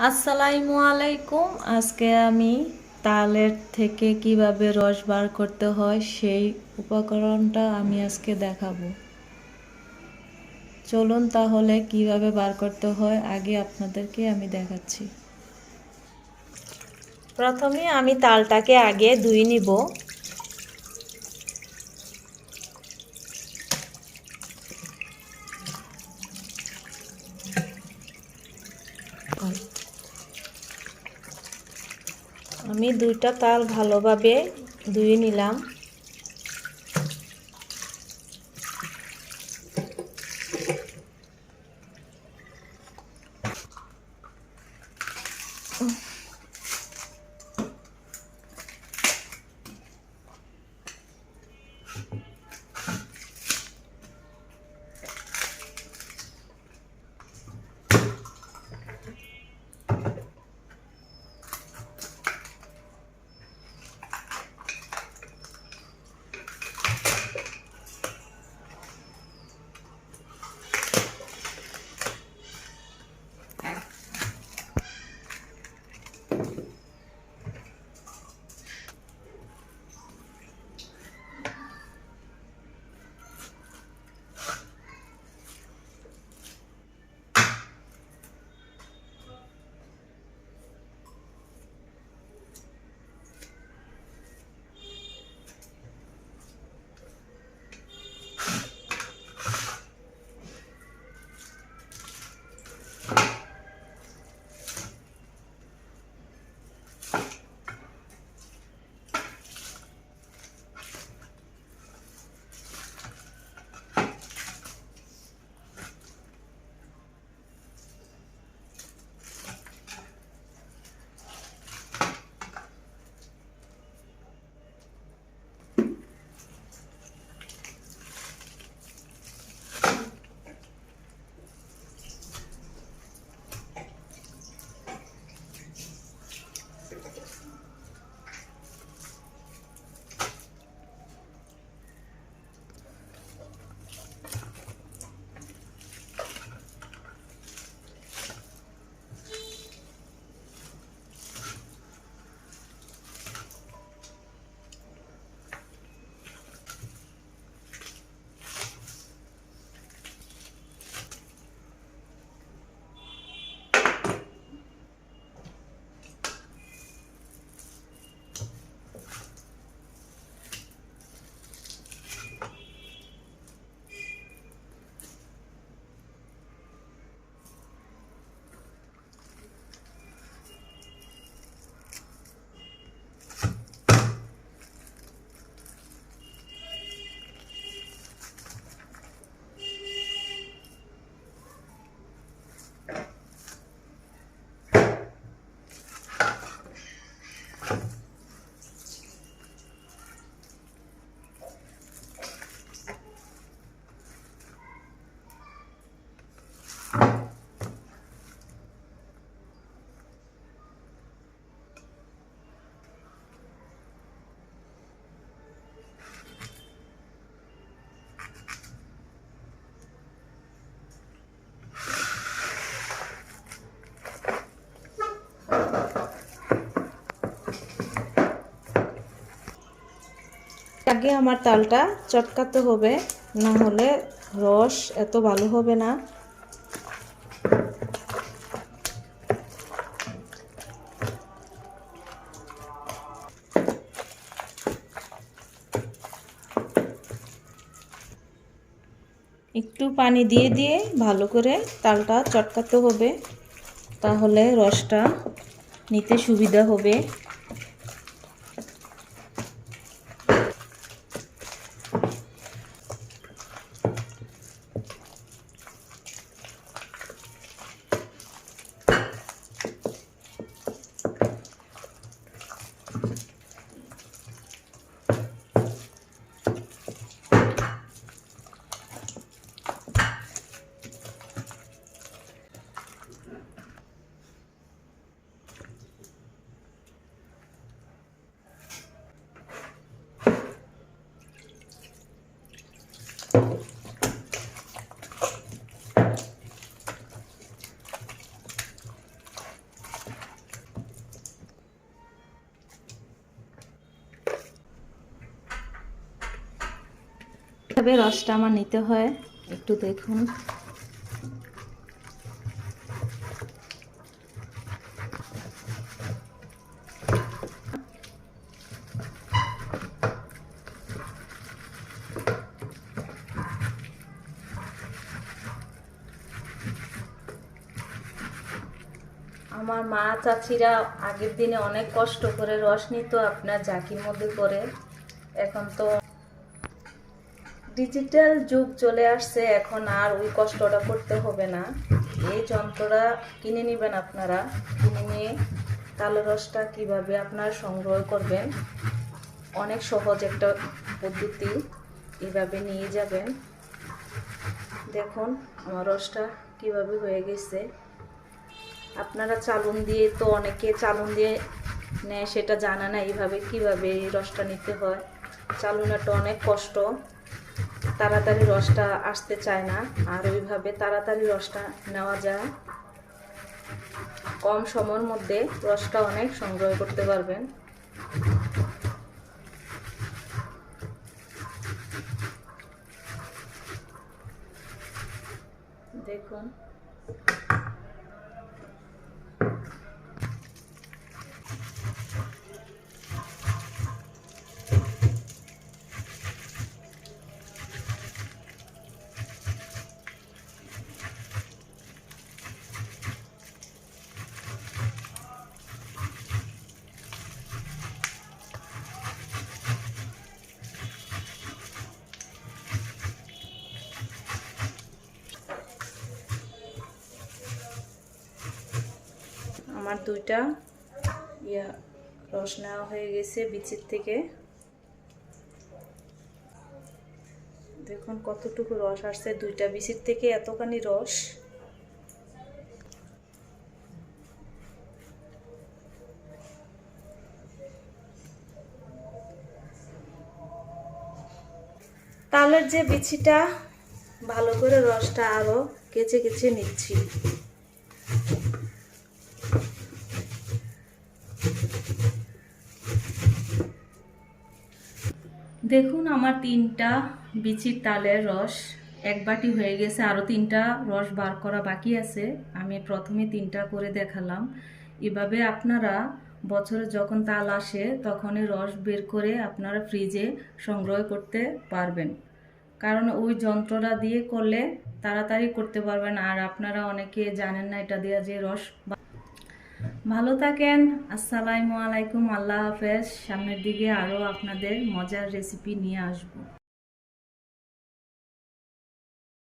আসসালামু আলাইকুম। আজকে আমি তালের থেকে কিভাবে রস বার করতে হয় সেই উপকরণটা আমি আজকে দেখাবো। চলুন তাহলে কিভাবে বার করতে হয় আগে আপনাদেরকে আমি দেখাচ্ছি। প্রথমে আমি তালটাকে আগে ধুয়ে নিব। আমি দুইটা তাল ভালোভাবে ধুয়ে নিলাম। আগে আমার তালটা চটকাতে হবে, না হলে রস এত ভালো হবে না। একটু পানি দিয়ে দিয়ে ভালো করে তালটা চটকাতে হবে, তাহলে রসটা নিতে সুবিধা হবে। কিভাবে রসটা আমার নিতে হয় একটু দেখুন। আমার মা চাচিরা আগের দিনে অনেক কষ্ট করে রস নিত আপনার জাকির মধ্যে করে। এখন তো ডিজিটাল যুগ চলে আসছে, এখন আর ওই কষ্টটা করতে হবে না। এই যন্ত্রটা কিনে নেবেন আপনারা, কিনে নিয়ে তালের রসটা কীভাবে আপনার সংগ্রহ করবেন, অনেক সহজ একটা পদ্ধতি। এভাবে নিয়ে যাবেন। দেখুন আমার রসটা কীভাবে হয়ে গেছে। আপনারা চালুন দিয়ে, তো অনেকে চালুন দিয়ে নেয়, সেটা জানা না এইভাবে কীভাবে এই রসটা নিতে হয়। চালুনাটা অনেক কষ্ট, তাড়াতাড়ি রসটা আসতে চায় না। আর ওইভাবে তাড়াতাড়ি রসটা নেওয়া যায়, কম সময়ের মধ্যে রসটা অনেক সংগ্রহ করতে পারবেন। দেখুন আমার দুইটা রস নেওয়া হয়ে গেছে বিচির থেকে। দেখুন কতটুকু রস আসছে, দুইটা বিচির থেকে এতখানি রস। তালের যে বিচিটা, ভালো করে রসটা আরো কেচে কেচে নিচ্ছি। দেখুন আমার 3টা বিচির তালের রস এক বাটি হয়ে গেছে, আরও 3টা রস বার করা বাকি আছে। আমি প্রথমে 3টা করে দেখালাম। এভাবে আপনারা বছরে যখন তাল আসে তখনই রস বের করে আপনারা ফ্রিজে সংগ্রহ করতে পারবেন, কারণ ওই যন্ত্রটা দিয়ে করলে তাড়াতাড়ি করতে পারবেন। আর আপনারা অনেকে জানেন না এটা দিয়ে যে রস। ভালো থাকেন, আসসালামু আলাইকুম, আল্লাহ হাফেজ। সামনের দিকে আরও আপনাদের মজার রেসিপি নিয়ে আসবো।